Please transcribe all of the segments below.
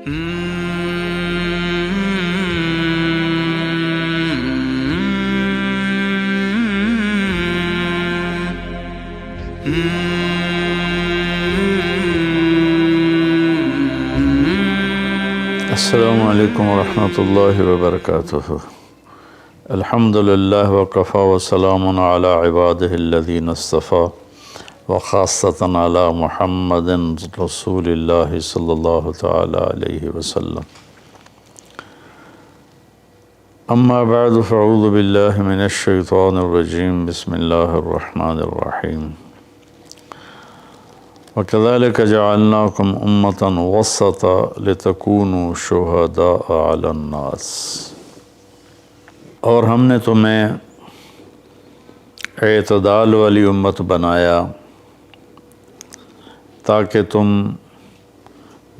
السلام علیکم ورحمۃ اللہ وبرکاتہ۔ الحمدللہ وکفی وسلام علی عبادہ الذین اصطفیٰ وخاصۃ علی محمد رسول اللہ صلی اللہ تعالی علیہ وسلم۔ اما بعد فاعوذ باللہ من الشیطان الرجیم، بسم اللہ الرحمن الرحیم۔ وَكَذَلِكَ جَعَلْنَاكُمْ أُمَّةً وَسَطًا لِتَكُونُوا شُهَدَاءَ عَلَى النَّاسِ، اور ہم نے تمہیں اعتدال والی امت بنایا تاکہ تم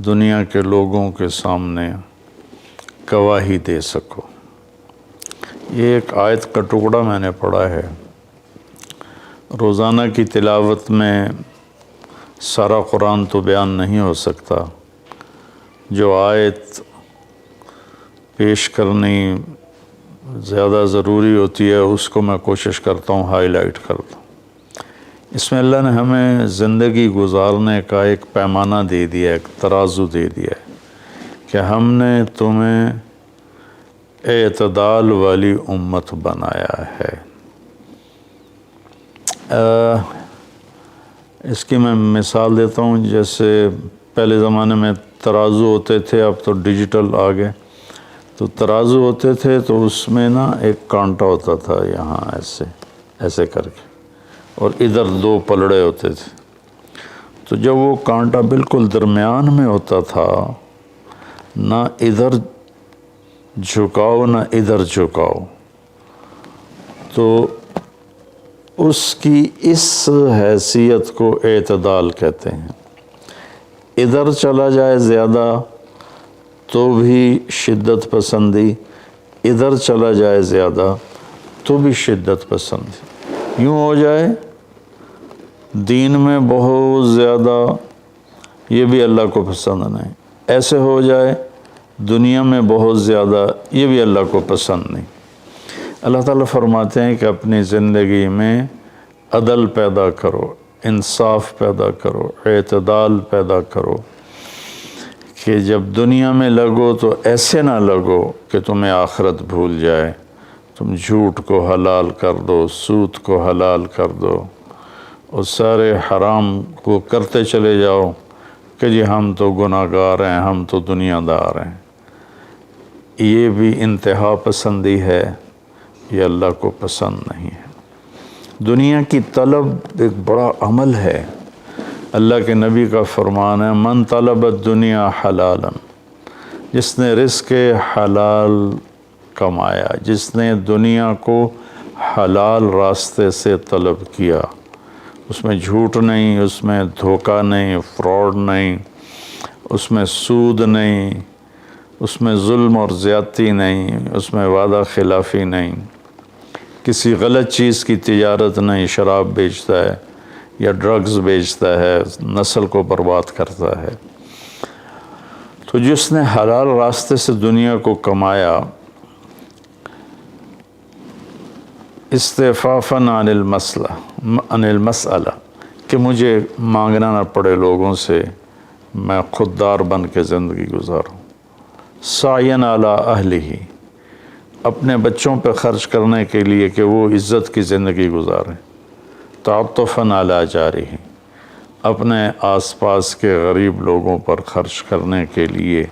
دنیا کے لوگوں کے سامنے گواہی دے سکو۔ یہ ایک آیت کا ٹکڑا میں نے پڑھا ہے۔ روزانہ کی تلاوت میں سارا قرآن تو بیان نہیں ہو سکتا، جو آیت پیش کرنی زیادہ ضروری ہوتی ہے اس کو میں کوشش کرتا ہوں ہائی لائٹ کر دوں۔ اس میں اللہ نے ہمیں زندگی گزارنے کا ایک پیمانہ دے دیا، ایک ترازو دے دیا ہے کہ ہم نے تمہیں اعتدال والی امت بنایا ہے۔ اس کی میں مثال دیتا ہوں، جیسے پہلے زمانے میں ترازو ہوتے تھے، اب تو ڈیجیٹل آ گئے۔ تو ترازو ہوتے تھے تو اس میں نا ایک کانٹا ہوتا تھا یہاں ایسے کر کے، اور ادھر دو پلڑے ہوتے تھے۔ تو جب وہ کانٹا بالکل درمیان میں ہوتا تھا، نہ ادھر جھکاؤ نہ ادھر جھکاؤ، تو اس کی اس حیثیت کو اعتدال کہتے ہیں۔ ادھر چلا جائے زیادہ تو بھی شدت پسندی، ادھر چلا جائے زیادہ تو بھی شدت پسندی۔ یوں ہو جائے دین میں بہت زیادہ، یہ بھی اللہ کو پسند نہیں۔ ایسے ہو جائے دنیا میں بہت زیادہ، یہ بھی اللہ کو پسند نہیں۔ اللہ تعالیٰ فرماتے ہیں کہ اپنی زندگی میں عدل پیدا کرو، انصاف پیدا کرو، اعتدال پیدا کرو، کہ جب دنیا میں لگو تو ایسے نہ لگو کہ تمہیں آخرت بھول جائے، تم جھوٹ کو حلال کر دو، سود کو حلال کر دو، اور سارے حرام کو کرتے چلے جاؤ کہ جی ہم تو گناہ گار ہیں، ہم تو دنیا دار ہیں۔ یہ بھی انتہا پسندی ہے، یہ اللہ کو پسند نہیں ہے۔ دنیا کی طلب ایک بڑا عمل ہے۔ اللہ کے نبی کا فرمان ہے، من طلب الدنیا حلالا، جس نے رزق حلال کمایا، جس نے دنیا کو حلال راستے سے طلب کیا، اس میں جھوٹ نہیں، اس میں دھوکہ نہیں، فراڈ نہیں، اس میں سود نہیں، اس میں ظلم اور زیادتی نہیں، اس میں وعدہ خلافی نہیں، کسی غلط چیز کی تجارت نہیں، شراب بیچتا ہے یا ڈرگز بیچتا ہے، نسل کو برباد کرتا ہے۔ تو جس نے حلال راستے سے دنیا کو کمایا، استعفافاً عن المسئلہ، کہ مجھے مانگنا نہ پڑے لوگوں سے، میں خوددار بن کے زندگی گزاروں، سعیاً علی اہلہ، اپنے بچوں پہ خرچ کرنے کے لیے کہ وہ عزت کی زندگی گزاریں، تعطفاً علی جارہ، اپنے آس پاس کے غریب لوگوں پر خرچ کرنے کے لیے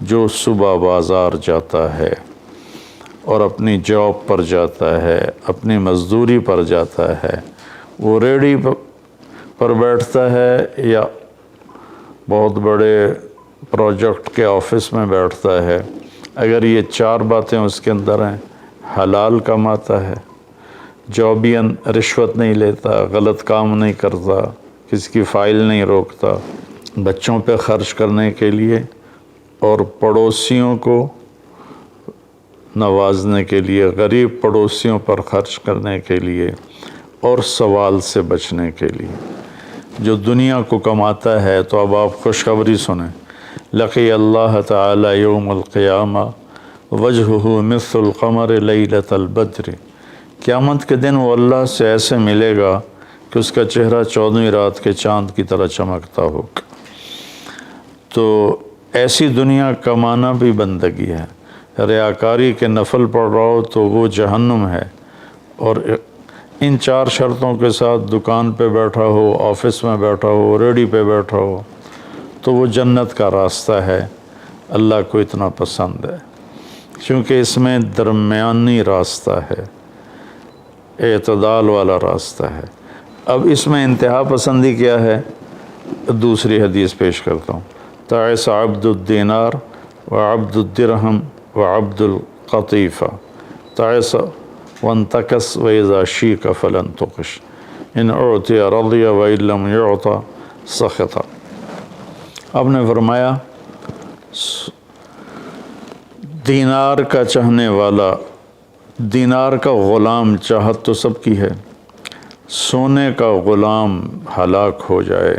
جو صبح بازار جاتا ہے اور اپنی جاب پر جاتا ہے، اپنی مزدوری پر جاتا ہے، وہ ریڑھی پر بیٹھتا ہے یا بہت بڑے پروجیکٹ کے آفس میں بیٹھتا ہے، اگر یہ چار باتیں اس کے اندر ہیں، حلال کماتا ہے، جابین رشوت نہیں لیتا، غلط کام نہیں کرتا، کسی کی فائل نہیں روکتا، بچوں پہ خرچ کرنے کے لیے اور پڑوسیوں کو نوازنے کے لیے، غریب پڑوسیوں پر خرچ کرنے کے لیے، اور سوال سے بچنے کے لیے۔ جو دنیا کو کماتا ہے تو اب آپ خوشخبری سنیں، لقی اللہ تعالی یوم القیامہ وجہہ مثل القمر لیلۃ البدر، قیامت کے دن وہ اللہ سے ایسے ملے گا کہ اس کا چہرہ 14ویں رات کے چاند کی طرح چمکتا ہوگا۔ تو ایسی دنیا کمانا بھی بندگی ہے۔ ریاکاری کے نفل پڑھ رہا ہو تو وہ جہنم ہے، اور ان 4 شرطوں کے ساتھ دکان پہ بیٹھا ہو، آفس میں بیٹھا ہو، ریڈی پہ بیٹھا ہو تو وہ جنت کا راستہ ہے، اللہ کو اتنا پسند ہے، کیونکہ اس میں درمیانی راستہ ہے، اعتدال والا راستہ ہے۔ اب اس میں انتہا پسندی کیا ہے؟ دوسری حدیث پیش کرتا ہوں، تعس عبد الدینار وعبد الدرہم وعبد القطیفہ، تعس وانتکس وإذا شیک فلن تقش، ان اعطی رضی وإن لم یعط سخط۔ آپ نے فرمایا دینار کا چاہنے والا، دینار کا غلام چاہت تو سب کی ہے، سونے کا غلام ہلاک ہو جائے،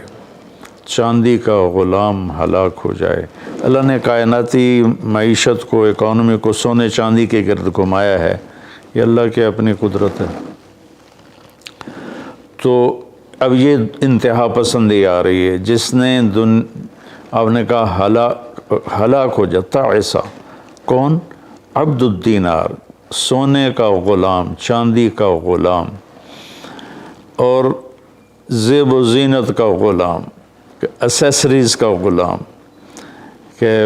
چاندی کا غلام ہلاک ہو جائے۔ اللہ نے کائناتی معیشت کو، اکانومی کو سونے چاندی کے گرد گھمایا ہے، یہ اللہ کی اپنی قدرت ہے۔ تو اب یہ انتہا پسندی آ رہی ہے، جس نے آپ نے کہا ہلاک ہو جاتا ایسا، کون؟ عبد الدینار، سونے کا غلام، چاندی کا غلام، اور زیب و زینت کا غلام، اسیسریز کا غلام، کہ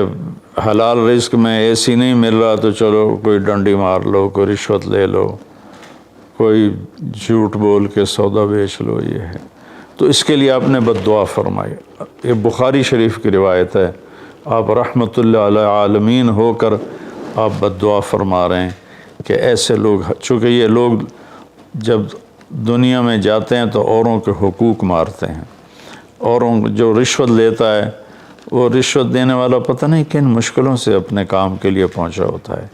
حلال رزق میں ایسی نہیں مل رہا تو چلو کوئی ڈنڈی مار لو، کوئی رشوت لے لو، کوئی جھوٹ بول کے سودا بیچ لو، یہ ہے۔ تو اس کے لیے آپ نے بد دعا فرمائی۔ یہ بخاری شریف کی روایت ہے، آپ رحمت اللہ علیہ عالمین ہو کر آپ بد دعا فرما رہے ہیں کہ ایسے لوگ، چونکہ یہ لوگ جب دنیا میں جاتے ہیں تو اوروں کے حقوق مارتے ہیں، اوروں جو رشوت لیتا ہے، وہ رشوت دینے والا پتہ نہیں کن مشکلوں سے اپنے کام کے لیے پہنچا ہوتا ہے،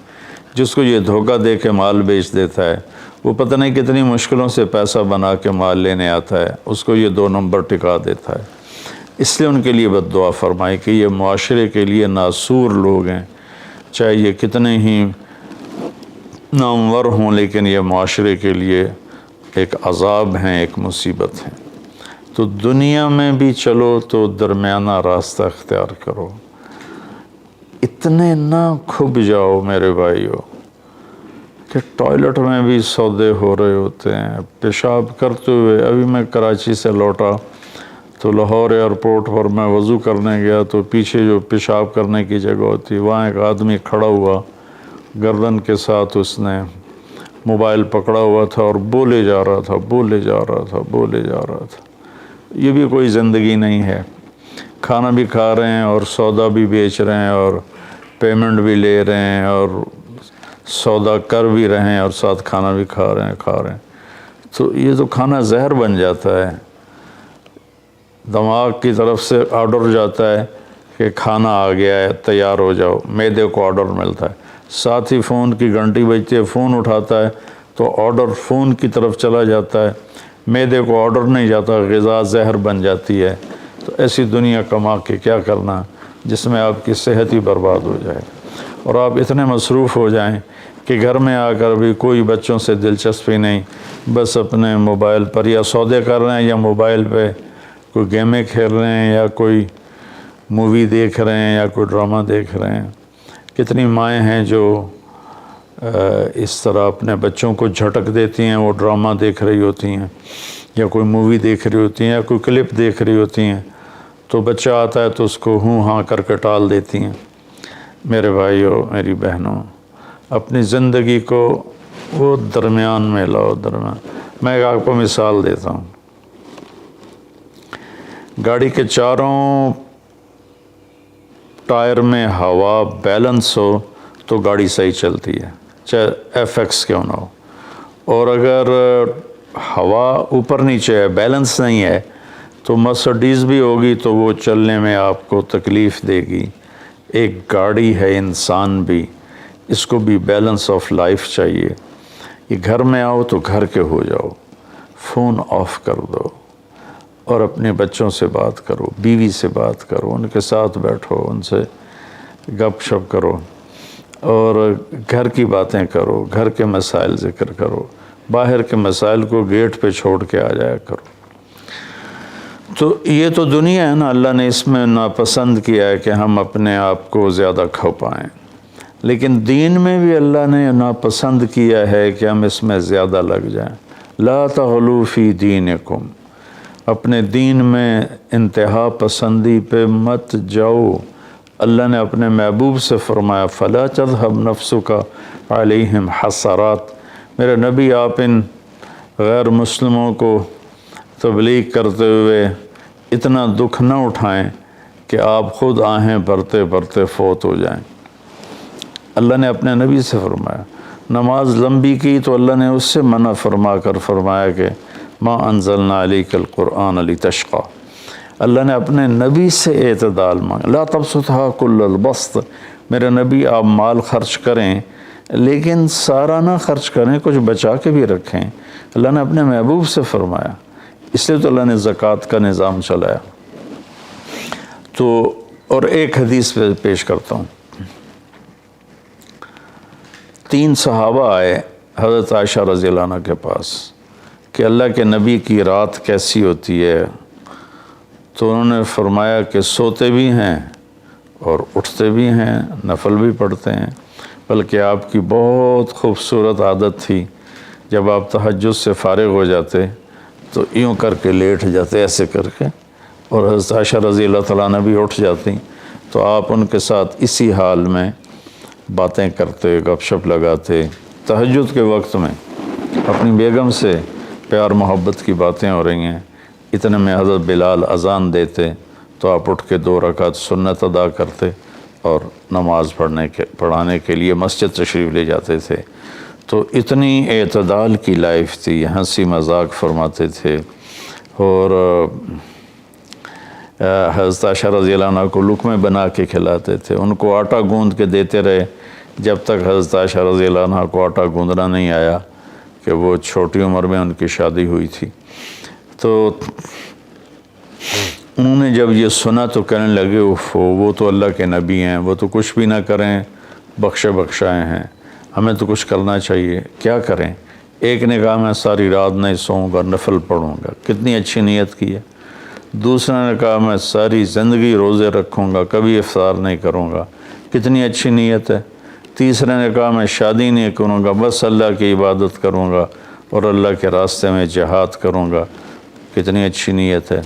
جس کو یہ دھوکہ دے کے مال بیچ دیتا ہے، وہ پتہ نہیں کتنی مشکلوں سے پیسہ بنا کے مال لینے آتا ہے، اس کو یہ 2 نمبر ٹکا دیتا ہے۔ اس لیے ان کے لیے بد دعا فرمائی کہ یہ معاشرے کے لیے ناسور لوگ ہیں، چاہے یہ کتنے ہی نامور ہوں، لیکن یہ معاشرے کے لیے ایک عذاب ہیں، ایک مصیبت ہے۔ تو دنیا میں بھی چلو تو درمیانہ راستہ اختیار کرو، اتنے نہ کھب جاؤ میرے بھائیو کہ ٹوائلٹ میں بھی سودے ہو رہے ہوتے ہیں، پیشاب کرتے ہوئے۔ ابھی میں کراچی سے لوٹا تو لاہور ایئرپورٹ پر میں وضو کرنے گیا تو پیچھے جو پیشاب کرنے کی جگہ ہوتی، وہاں ایک آدمی کھڑا ہوا، گردن کے ساتھ اس نے موبائل پکڑا ہوا تھا اور بولے جا رہا تھا، بولے جا رہا تھا، بولے جا رہا تھا۔ یہ بھی کوئی زندگی نہیں ہے، کھانا بھی کھا رہے ہیں اور سودا بھی بیچ رہے ہیں اور پیمنٹ بھی لے رہے ہیں اور سودا کر بھی رہے ہیں اور ساتھ کھانا بھی کھا رہے ہیں۔ تو یہ تو کھانا زہر بن جاتا ہے۔ دماغ کی طرف سے آرڈر جاتا ہے کہ کھانا آ گیا ہے، تیار ہو جاؤ، معدے کو آرڈر ملتا ہے، ساتھ ہی فون کی گھنٹی بجتی ہے، فون اٹھاتا ہے تو آرڈر فون کی طرف چلا جاتا ہے، معدے کو آرڈر نہیں جاتا، غذا زہر بن جاتی ہے۔ تو ایسی دنیا کما کے کیا کرنا جس میں آپ کی صحت ہی برباد ہو جائے اور آپ اتنے مصروف ہو جائیں کہ گھر میں آ کر بھی کوئی بچوں سے دلچسپی نہیں، بس اپنے موبائل پر یا سودے کر رہے ہیں یا موبائل پہ کوئی گیمیں کھیل رہے ہیں یا کوئی مووی دیکھ رہے ہیں یا کوئی ڈرامہ دیکھ رہے ہیں۔ کتنی مائیں ہیں جو اس طرح اپنے بچوں کو جھٹک دیتی ہیں، وہ ڈرامہ دیکھ رہی ہوتی ہیں یا کوئی مووی دیکھ رہی ہوتی ہیں یا کوئی کلپ دیکھ رہی ہوتی ہیں، تو بچہ آتا ہے تو اس کو ہوں ہاں کر کے ٹال دیتی ہیں۔ میرے بھائیو، میری بہنوں، اپنی زندگی کو وہ درمیان میں لاؤ، درمیان۔ میں آپ کو مثال دیتا ہوں، گاڑی کے چاروں ٹائر میں ہوا بیلنس ہو تو گاڑی صحیح چلتی ہے، چاہے ایف ایکس کیوں نہ ہو، اور اگر ہوا اوپر نیچے ہے، بیلنس نہیں ہے، تو مرسڈیز بھی ہوگی تو وہ چلنے میں آپ کو تکلیف دے گی۔ ایک گاڑی ہے، انسان بھی، اس کو بھی بیلنس آف لائف چاہیے۔ یہ گھر میں آؤ تو گھر کے ہو جاؤ، فون آف کر دو، اور اپنے بچوں سے بات کرو، بیوی سے بات کرو، ان کے ساتھ بیٹھو، ان سے گپ شپ کرو، اور گھر کی باتیں کرو، گھر کے مسائل ذکر کرو، باہر کے مسائل کو گیٹ پہ چھوڑ کے آ جایا کرو۔ تو یہ تو دنیا ہے نا، اللہ نے اس میں ناپسند کیا ہے کہ ہم اپنے آپ کو زیادہ کھو پائیں، لیکن دین میں بھی اللہ نے ناپسند کیا ہے کہ ہم اس میں زیادہ لگ جائیں۔ لا تغلو فی دینکم، اپنے دین میں انتہا پسندی پہ مت جاؤ۔ اللہ نے اپنے محبوب سے فرمایا فلا تذهب نفسك علیہم حسرات، میرے نبی آپ ان غیر مسلموں کو تبلیغ کرتے ہوئے اتنا دکھ نہ اٹھائیں کہ آپ خود آہیں بھرتے بھرتے فوت ہو جائیں۔ اللہ نے اپنے نبی سے فرمایا، نماز لمبی کی تو اللہ نے اس سے منع فرما کر فرمایا کہ ما انزلنا علیک القرآن لتشقی۔ اللہ نے اپنے نبی سے اعتدال مانگا، لا تبسطھا کل البسط، میرے نبی آپ مال خرچ کریں لیکن سارا نہ خرچ کریں، کچھ بچا کے بھی رکھیں۔ اللہ نے اپنے محبوب سے فرمایا، اس لیے تو اللہ نے زکوٰۃ کا نظام چلایا۔ تو اور ایک حدیث پہ پیش کرتا ہوں، 3 صحابہ آئے حضرت عائشہ رضی اللہ عنہ کے پاس کہ اللہ کے نبی کی رات کیسی ہوتی ہے، تو انہوں نے فرمایا کہ سوتے بھی ہیں اور اٹھتے بھی ہیں، نفل بھی پڑھتے ہیں، بلکہ آپ کی بہت خوبصورت عادت تھی، جب آپ تہجد سے فارغ ہو جاتے تو یوں کر کے لیٹ جاتے، ایسے کر کے، اور حضرت عائشہ رضی اللہ تعالیٰ عنہ بھی اٹھ جاتی تو آپ ان کے ساتھ اسی حال میں باتیں کرتے، گپ شپ لگاتے، تہجد کے وقت میں اپنی بیگم سے پیار محبت کی باتیں ہو رہی ہیں، اتنے میں حضرت بلال اذان دیتے تو آپ اٹھ کے 2 رکعت سنت ادا کرتے اور نماز پڑھانے کے لیے مسجد تشریف لے جاتے تھے۔ تو اتنی اعتدال کی لائف تھی، ہنسی مذاق فرماتے تھے، اور حضرت عائشہ رضی اللہ عنہ کو لقمے بنا کے کھلاتے تھے، ان کو آٹا گوندھ کے دیتے رہے جب تک حضرت عائشہ رضی اللہ عنہ کو آٹا گوندھنا نہیں آیا، کہ وہ چھوٹی عمر میں ان کی شادی ہوئی تھی۔ تو انہوں نے جب یہ سنا تو کہنے لگے وہ تو اللہ کے نبی ہیں، وہ تو کچھ بھی نہ کریں، بخشے بخشائے ہیں، ہمیں تو کچھ کرنا چاہیے، کیا کریں؟ ایک نے کہا میں ساری رات نہیں سوؤں گا، نفل پڑھوں گا، کتنی اچھی نیت کی ہے۔ دوسرے نے کہا میں ساری زندگی روزے رکھوں گا، کبھی افطار نہیں کروں گا، کتنی اچھی نیت ہے۔ تیسرے نے کہا میں شادی نہیں کروں گا، بس اللہ کی عبادت کروں گا اور اللہ کے راستے میں جہاد کروں گا، کتنی اچھی نیت ہے۔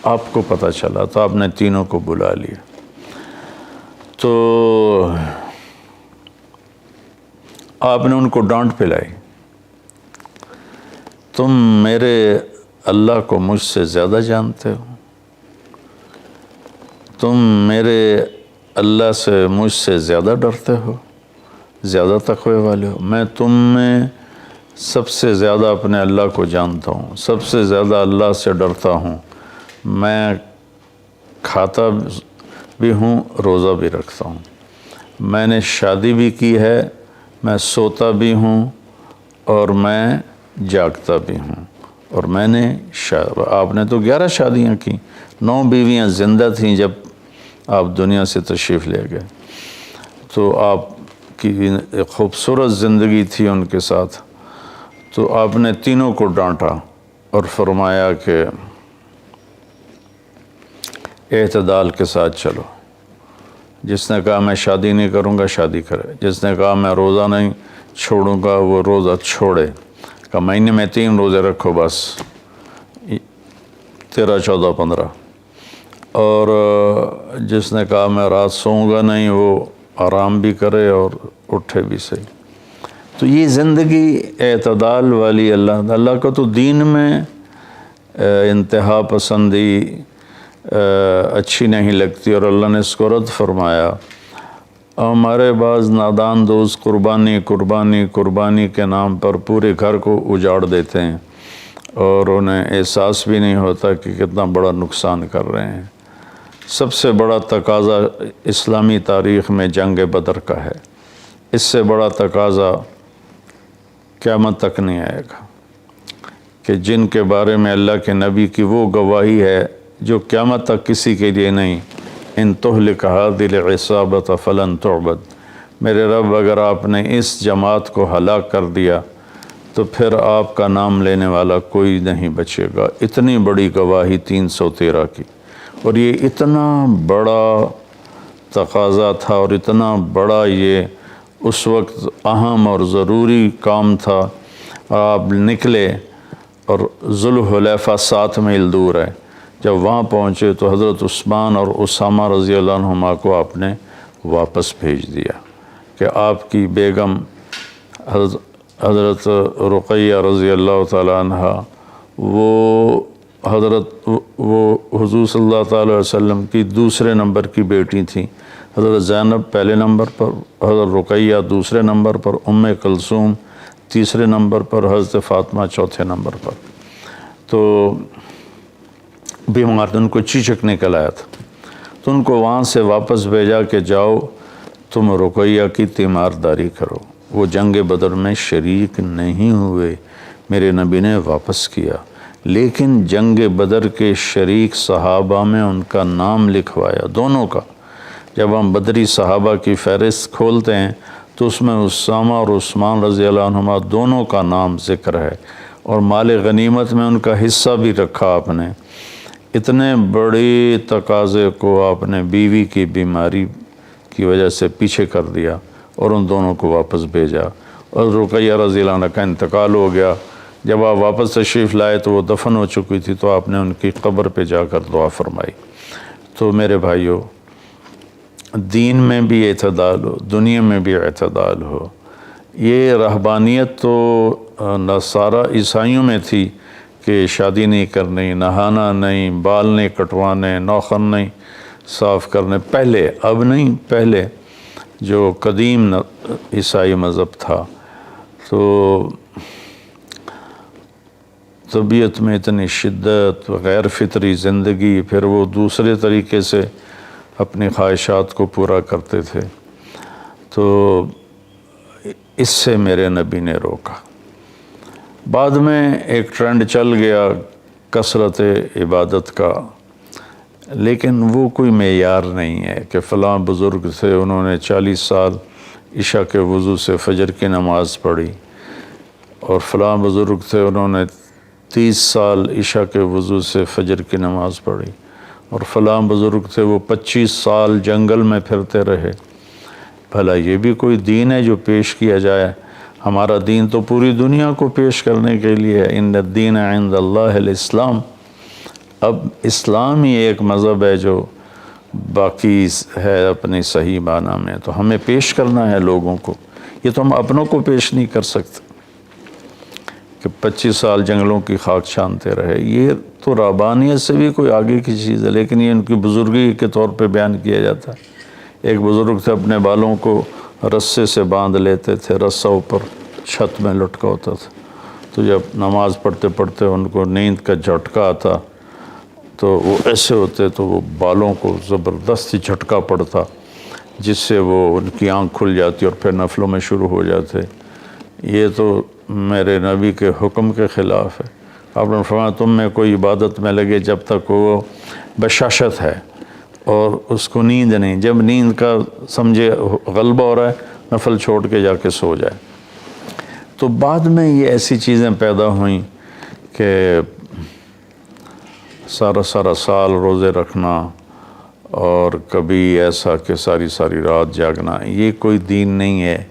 آپ کو پتہ چلا تو آپ نے تینوں کو بلا لیا، تو آپ نے ان کو ڈانٹ پلائی، تم میرے اللہ کو مجھ سے زیادہ جانتے ہو، تم میرے اللہ سے مجھ سے زیادہ ڈرتے ہو، زیادہ تقوی والے ہو، میں تم میں سب سے زیادہ اپنے اللہ کو جانتا ہوں، سب سے زیادہ اللہ سے ڈرتا ہوں، میں کھاتا بھی ہوں، روزہ بھی رکھتا ہوں، میں نے شادی بھی کی ہے، میں سوتا بھی ہوں اور میں جاگتا بھی ہوں، اور میں نے آپ نے تو 11 شادیاں کی، 9 بیویاں زندہ تھیں جب آپ دنیا سے تشریف لے گئے، تو آپ کی ایک خوبصورت زندگی تھی ان کے ساتھ۔ تو آپ نے تینوں کو ڈانٹا اور فرمایا کہ اعتدال کے ساتھ چلو، جس نے کہا میں شادی نہیں کروں گا شادی کرے، جس نے کہا میں روزہ نہیں چھوڑوں گا وہ روزہ چھوڑے، کہ مہینے میں 3 روزے رکھو بس، 13، 14، 15، اور جس نے کہا میں رات سوؤں گا نہیں وہ آرام بھی کرے اور اٹھے بھی صحیح۔ تو یہ زندگی اعتدال والی اللہ کو تو دین میں انتہا پسندی اچھی نہیں لگتی، اور اللہ نے اس کو رد فرمایا۔ ہمارے بعض نادان دوست قربانی کے نام پر پورے گھر کو اجاڑ دیتے ہیں اور انہیں احساس بھی نہیں ہوتا کہ کتنا بڑا نقصان کر رہے ہیں۔ سب سے بڑا تقاضا اسلامی تاریخ میں جنگ بدر کا ہے، اس سے بڑا تقاضا قیامت تک نہیں آئے گا کہ جن کے بارے میں اللہ کے نبی کی وہ گواہی ہے جو قیامت تک کسی کے لیے نہیں، ان تہلک هذه العصابۃ فلن تعبد، میرے رب اگر آپ نے اس جماعت کو ہلاک کر دیا تو پھر آپ کا نام لینے والا کوئی نہیں بچے گا۔ اتنی بڑی گواہی 313 کی، اور یہ اتنا بڑا تقاضا تھا اور اتنا بڑا یہ اس وقت اہم اور ضروری کام تھا۔ آپ نکلے اور ذوالحلیفہ 7 میل دور ہے، جب وہاں پہنچے تو حضرت عثمان اور اسامہ رضی اللہ عنہما کو آپ نے واپس بھیج دیا کہ آپ کی بیگم حضرت رقیہ رضی اللہ تعالی عنہ وہ حضور صلی اللہ تعالی علیہ وسلم کی دوسرے نمبر کی بیٹی تھیں۔ حضرت زینب پہلے نمبر پر، حضرت رقیہ دوسرے نمبر پر، ام کلثوم تیسرے نمبر پر، حضرت فاطمہ چوتھے نمبر پر۔ تو بیمار ان کو چیچک نکل آیا تھا، تو ان کو وہاں سے واپس بھیجا کہ جاؤ تم رقیہ کی تیمارداری کرو۔ وہ جنگ بدر میں شریک نہیں ہوئے، میرے نبی نے واپس کیا، لیکن جنگ بدر کے شریک صحابہ میں ان کا نام لکھوایا، دونوں کا۔ جب ہم بدری صحابہ کی فہرست کھولتے ہیں تو اس میں اسامہ اور عثمان رضی اللہ عنہما دونوں کا نام ذکر ہے، اور مال غنیمت میں ان کا حصہ بھی رکھا آپ نے۔ اتنے بڑے تقاضے کو آپ نے بیوی کی بیماری کی وجہ سے پیچھے کر دیا اور ان دونوں کو واپس بھیجا، اور رقیہ رضی اللہ عنہ کا انتقال ہو گیا۔ جب آپ واپس تشریف لائے تو وہ دفن ہو چکی تھی، تو آپ نے ان کی قبر پہ جا کر دعا فرمائی۔ تو میرے بھائیو، دین میں بھی اعتدال ہو، دنیا میں بھی اعتدال ہو۔ یہ رہبانیت تو نصارہ عیسائیوں میں تھی کہ شادی نہیں کرنی، نہانا نہیں، بال نہیں کٹوانے، نوخن نہیں صاف کرنے، پہلے، اب نہیں، پہلے جو قدیم عیسائی مذہب تھا۔ تو طبیعت میں اتنی شدت، غیر فطری زندگی، پھر وہ دوسرے طریقے سے اپنی خواہشات کو پورا کرتے تھے۔ تو اس سے میرے نبی نے روکا۔ بعد میں ایک ٹرینڈ چل گیا کثرت عبادت کا، لیکن وہ کوئی معیار نہیں ہے کہ فلاں بزرگ تھے، انہوں نے 40 سال عشاء کے وضو سے فجر کی نماز پڑھی، اور فلاں بزرگ تھے انہوں نے 30 سال عشاء کے وضو سے فجر کی نماز پڑھی، اور فلاں بزرگ تھے وہ 25 سال جنگل میں پھرتے رہے۔ بھلا یہ بھی کوئی دین ہے جو پیش کیا جائے؟ ہمارا دین تو پوری دنیا کو پیش کرنے کے لیے ہے۔ ان الدین عند اللہ الاسلام۔ اب اسلام ہی ایک مذہب ہے جو باقی ہے اپنی صحیح معنی میں، تو ہمیں پیش کرنا ہے لوگوں کو۔ یہ تو ہم اپنوں کو پیش نہیں کر سکتے کہ 25 سال جنگلوں کی خاک چھانتے رہے۔ یہ تو رہبانیت سے بھی کوئی آگے کی چیز ہے، لیکن یہ ان کی بزرگی کے طور پہ بیان کیا جاتا ہے۔ ایک بزرگ تھے، اپنے بالوں کو رسے سے باندھ لیتے تھے، رسہ اوپر چھت میں لٹکا ہوتا تھا، تو جب نماز پڑھتے پڑھتے ان کو نیند کا جھٹکا آتا تو وہ ایسے ہوتے تو وہ بالوں کو زبردستی جھٹکا پڑتا، جس سے وہ ان کی آنکھ کھل جاتی اور پھر نفلوں میں شروع ہو جاتے۔ یہ تو میرے نبی کے حکم کے خلاف ہے۔ آپ نے فرمایا تم میں کوئی عبادت میں لگے جب تک وہ بشاشت ہے اور اس کو نیند نہیں، جب نیند کا سمجھے غلبہ ہو رہا ہے نفل چھوڑ کے جا کے سو جائے۔ تو بعد میں یہ ایسی چیزیں پیدا ہوئیں کہ سارا سال روزے رکھنا، اور کبھی ایسا کہ ساری رات جاگنا، یہ کوئی دین نہیں ہے،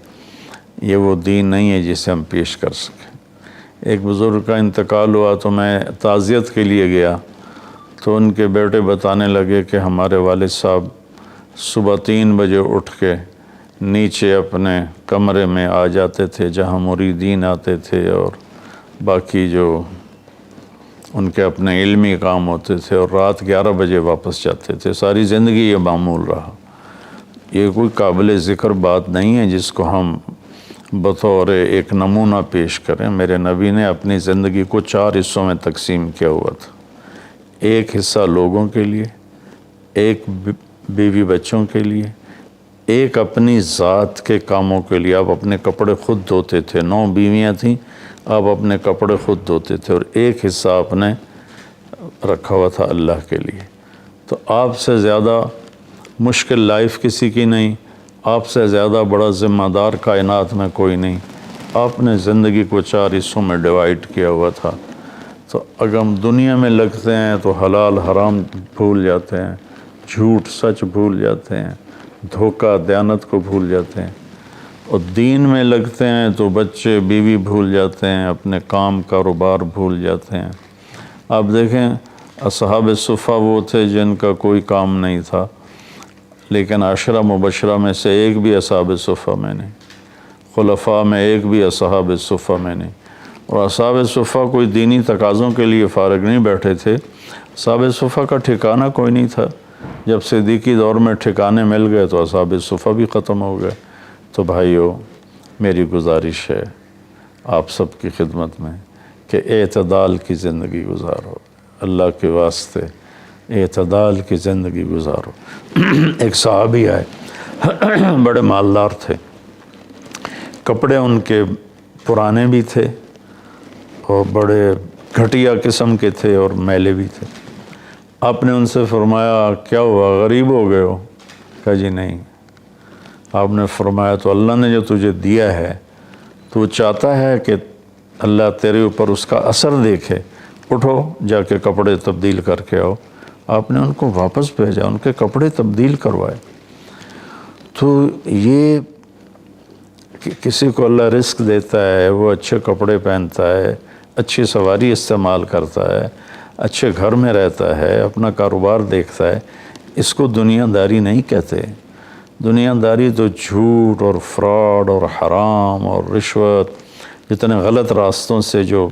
یہ وہ دین نہیں ہے جسے ہم پیش کر سکیں۔ ایک بزرگ کا انتقال ہوا تو میں تعزیت کے لیے گیا، تو ان کے بیٹے بتانے لگے کہ ہمارے والد صاحب صبح 3 بجے اٹھ کے نیچے اپنے کمرے میں آ جاتے تھے جہاں مریدین آتے تھے اور باقی جو ان کے اپنے علمی کام ہوتے تھے، اور رات 11 بجے واپس جاتے تھے۔ ساری زندگی یہ معمول رہا۔ یہ کوئی قابل ذکر بات نہیں ہے جس کو ہم بطور ایک نمونہ پیش کریں۔ میرے نبی نے اپنی زندگی کو 4 حصوں میں تقسیم کیا ہوا تھا۔ ایک حصہ لوگوں کے لیے، ایک بیوی بچوں کے لیے، ایک اپنی ذات کے کاموں کے لیے۔ آپ اپنے کپڑے خود دھوتے تھے، 9 بیویاں تھیں، آپ اپنے کپڑے خود دھوتے تھے اور ایک حصہ آپ نے رکھا ہوا تھا اللہ کے لیے۔ تو آپ سے زیادہ مشکل لائف کسی کی نہیں، آپ سے زیادہ بڑا ذمہ دار کائنات میں کوئی نہیں۔ آپ نے زندگی کو 4 حصوں میں ڈیوائیڈ کیا ہوا تھا۔ تو اگر ہم دنیا میں لگتے ہیں تو حلال حرام بھول جاتے ہیں، جھوٹ سچ بھول جاتے ہیں، دھوکہ دیانت کو بھول جاتے ہیں، اور دین میں لگتے ہیں تو بچے بیوی بھول جاتے ہیں، اپنے کام کاروبار بھول جاتے ہیں۔ آپ دیکھیں اصحاب صفہ وہ تھے جن کا کوئی کام نہیں تھا، لیکن 10 مبشرہ میں سے ایک بھی اصحاب صفہ میں نہیں، خلفاء میں ایک بھی اصحاب صفہ میں نہیں۔ اور اصحاب صفہ کوئی دینی تقاضوں کے لیے فارغ نہیں بیٹھے تھے، اصحاب صفہ کا ٹھکانہ کوئی نہیں تھا۔ جب صدیقی دور میں ٹھکانے مل گئے تو اصحاب صفہ بھی ختم ہو گئے۔ تو بھائیو، میری گزارش ہے آپ سب کی خدمت میں کہ اعتدال کی زندگی گزارو، اللہ کے واسطے اعتدال کی زندگی گزارو۔ ایک صحابی آئے، بڑے مالدار تھے، کپڑے ان کے پرانے بھی تھے اور بڑے گھٹیا قسم کے تھے اور میلے بھی تھے۔ آپ نے ان سے فرمایا کیا ہوا، غریب ہو گئے ہو؟ کہا جی نہیں۔ آپ نے فرمایا تو اللہ نے جو تجھے دیا ہے تو وہ چاہتا ہے کہ اللہ تیرے اوپر اس کا اثر دیکھے، اٹھو جا کے کپڑے تبدیل کر کے آؤ۔ آپ نے ان کو واپس بھیجا، ان کے کپڑے تبدیل کروائے۔ تو یہ کہ کسی کو اللہ رزق دیتا ہے، وہ اچھے کپڑے پہنتا ہے، اچھی سواری استعمال کرتا ہے، اچھے گھر میں رہتا ہے، اپنا کاروبار دیکھتا ہے، اس کو دنیا داری نہیں کہتے۔ دنیا داری تو جھوٹ اور فراڈ اور حرام اور رشوت، جتنے غلط راستوں سے جو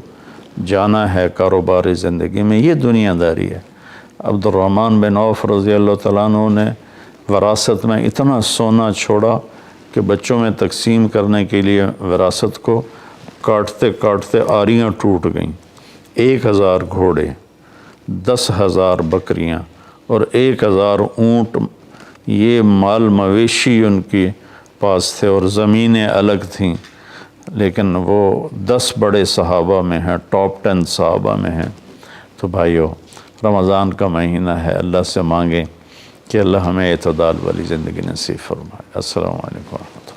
جانا ہے کاروباری زندگی میں، یہ دنیا داری ہے۔ عبد الرحمن بن عوف رضی اللہ تعالیٰ عنہ نے وراثت میں اتنا سونا چھوڑا کہ بچوں میں تقسیم کرنے کے لیے وراثت کو کاٹتے کاٹتے آریاں ٹوٹ گئیں۔ 1000 گھوڑے، 10,000 بکریاں اور 1000 اونٹ، یہ مال مویشی ان کے پاس تھے، اور زمینیں الگ تھیں، لیکن وہ 10 بڑے صحابہ میں ہیں، ٹاپ 10 صحابہ میں ہیں۔ تو بھائیو، رمضان کا مہینہ ہے، اللہ سے مانگیں کہ اللہ ہمیں اعتدال والی زندگی نصیب فرمائے۔ السلام علیکم ورحمۃ اللہ۔